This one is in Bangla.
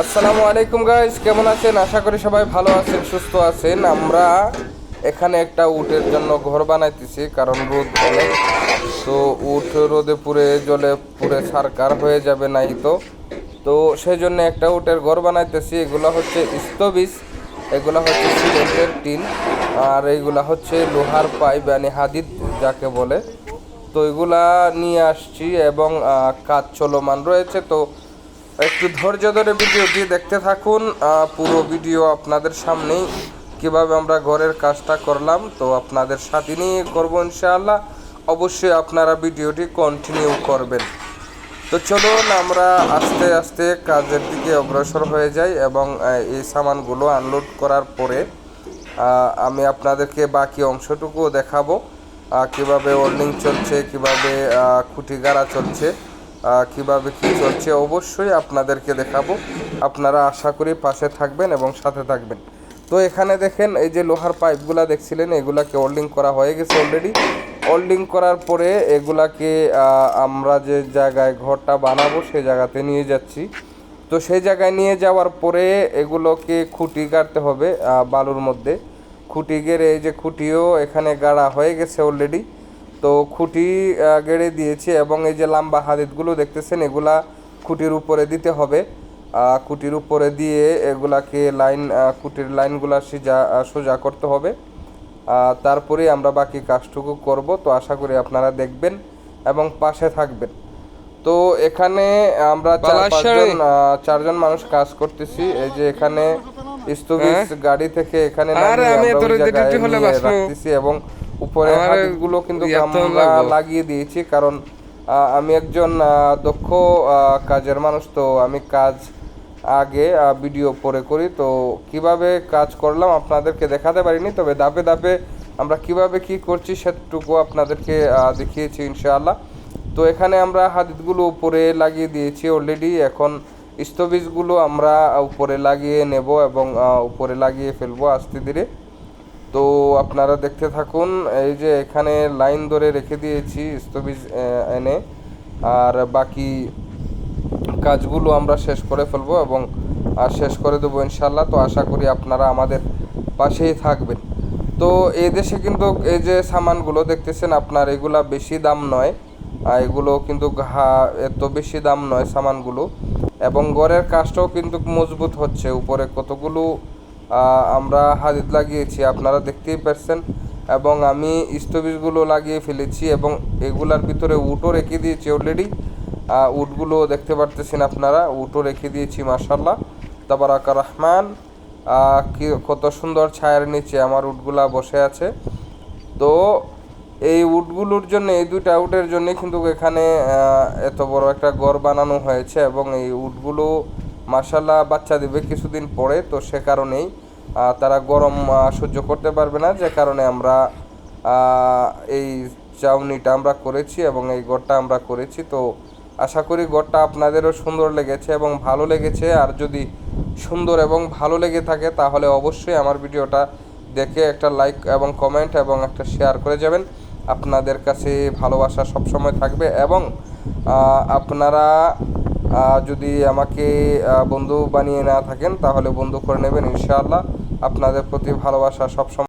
আসসালামু আলাইকুম গাইস, কেমন আছেন? আশা করি সবাই ভালো আছেন, সুস্থ আছেন। আমরা এখানে একটা উটের জন্য ঘর বানাইতেছি, কারণ রোদ অনেক। তো উট রোদে পুড়ে জলে পুড়ে ছারকার হয়ে যাবে নাই তো। তো সেই জন্য একটা উটের ঘর বানাইতেছি। এগুলো হচ্ছে স্তবিস, এগুলো হচ্ছে সিমেন্টের টিন, আর এইগুলা হচ্ছে লোহার পাইপ মানে হাদিদ যাকে বলে। তো এগুলা নিয়ে আসছি এবং কাজ চলমান রয়েছে। তো একটু ধৈর্য ধরে ভিডিওটি দেখতে থাকুন। পুরো ভিডিও আপনাদের সামনেই কিভাবে আমরা ঘরের কাজটা করলাম তো আপনাদের সাথে নিয়ে করবো ইনশাআল্লাহ। অবশ্যই আপনারা ভিডিওটি কন্টিনিউ করবেন। তো চলুন আমরা আস্তে আস্তে কাজের দিকে অগ্রসর হয়ে যাই এবং এই সামানগুলো আনলোড করার পরে আমি আপনাদেরকে বাকি অংশটুকুও দেখাবো, কিভাবে ওয়েল্ডিং চলছে, কিভাবে খুঁটি গাড়া চলছে, কিভাবে কি চলছে অবশ্যই আপনাদেরকে দেখাবো। আপনারা আশা করি পাশে থাকবেন এবং সাথে থাকবেন। তো এখানে দেখেন এই যে লোহার পাইপগুলা দেখছিলেন, এগুলাকে ওয়েল্ডিং করা হয়ে গেছে অলরেডি। ওয়েল্ডিং করার পরে এগুলাকে আমরা যে জায়গায় ঘরটা বানাবো সেই জায়গাতে নিয়ে যাচ্ছি। তো সেই জায়গায় নিয়ে যাওয়ার পরে এগুলোকে খুঁটি গাড়তে হবে বালুর মধ্যে। খুঁটি গেড়ে এই যে খুঁটিও এখানে গাড়া হয়ে গেছে অলরেডি। তো খুঁটি গেড়ে দিয়েছি এবং এই যে লম্বা হাদিদগুলো দেখতেছেন এগুলা খুঁটির উপরে দিতে হবে। খুঁটির উপরে দিয়ে এগুলাকে লাইন খুঁটির লাইনগুলা সোজা করতে হবে। তারপরে আমরা বাকি কাজটুকু করব। তো আশা করি আপনারা দেখবেন এবং পাশে থাকবেন। তো এখানে আমরা চারজন মানুষ কাজ করতেছি। এই যে এখানে স্থবিস গাড়ি থেকে এখানে রাখতেছি এবং উপরে হাতগুলো কিন্তু আমরা লাগিয়ে দিয়েছি, কারণ আমি একজন দক্ষ কাজের মানুষ। তো আমি কাজ আগে ভিডিও পরে করি। তো কিভাবে কাজ করলাম আপনাদেরকে দেখাতে পারিনি, তবে ধাপে ধাপে আমরা কিভাবে কি করছি সেটুকু আপনাদেরকে দেখিয়েছি ইনশাআল্লাহ। তো এখানে আমরা হাদিদগুলো উপরে লাগিয়ে দিয়েছি অলরেডি। এখন স্থবিসগুলো আমরা উপরে লাগিয়ে নেব এবং উপরে লাগিয়ে ফেলবো আস্তে ধীরে। তো আপনারা দেখতে থাকুন। এই যে এখানে লাইন ধরে রেখে দিয়েছি স্থবিস এনে, আর বাকি কাজগুলো আমরা শেষ করে ফেলবো এবং শেষ করে দেবো ইনশাল্লাহ। তো আশা করি আপনারা আমাদের পাশেই থাকবেন। তো এই দেশে কিন্তু এই যে সামানগুলো দেখতেছেন আপনার, এগুলা বেশি দাম নয়, এগুলো কিন্তু এত বেশি দাম নয় সামানগুলো। এবং ঘরের কাজটাও কিন্তু মজবুত হচ্ছে। উপরে কতগুলো আমরা হাদিদ লাগিয়েছি আপনারা দেখতেই পাচ্ছেন, এবং আমি স্থবিসগুলো লাগিয়ে ফেলেছি এবং এগুলার ভিতরে উটও রেখে দিয়েছি অলরেডি। উটগুলো দেখতে পারতেছেন আপনারা, উটও রেখে দিয়েছি মাশাআল্লাহ তাবারাকা রহমান। কি কত সুন্দর ছায়ার নিচে আমার উটগুলা বসে আছে। তো এই উটগুলোর জন্য, এই দুইটা উটের জন্য কিন্তু এখানে এত বড় একটা ঘর বানানো হয়েছে এবং এই উটগুলো মাশাআল্লাহ বাচ্চা দেবে কিছুদিন পরে। তো সে কারণেই তারা গরম সহ্য করতে পারবে না, যে কারণে আমরা এই চাউনিটা আমরা করেছি এবং এই ঘরটা আমরা করেছি। তো আশা করি ঘরটা আপনাদেরও সুন্দর লেগেছে এবং ভালো লেগেছে। আর যদি সুন্দর এবং ভালো লেগে থাকে তাহলে অবশ্যই আমার ভিডিওটা দেখে একটা লাইক এবং কমেন্ট এবং একটা শেয়ার করে যাবেন। আপনাদের কাছে ভালোবাসা সবসময় থাকবে এবং আপনারা যদি আমাকে বন্ধু বানিয়ে না থাকেন তাহলে বন্ধু করে নেবেন ইনশাআল্লাহ। আপনাদের প্রতি ভালোবাসা সবসময়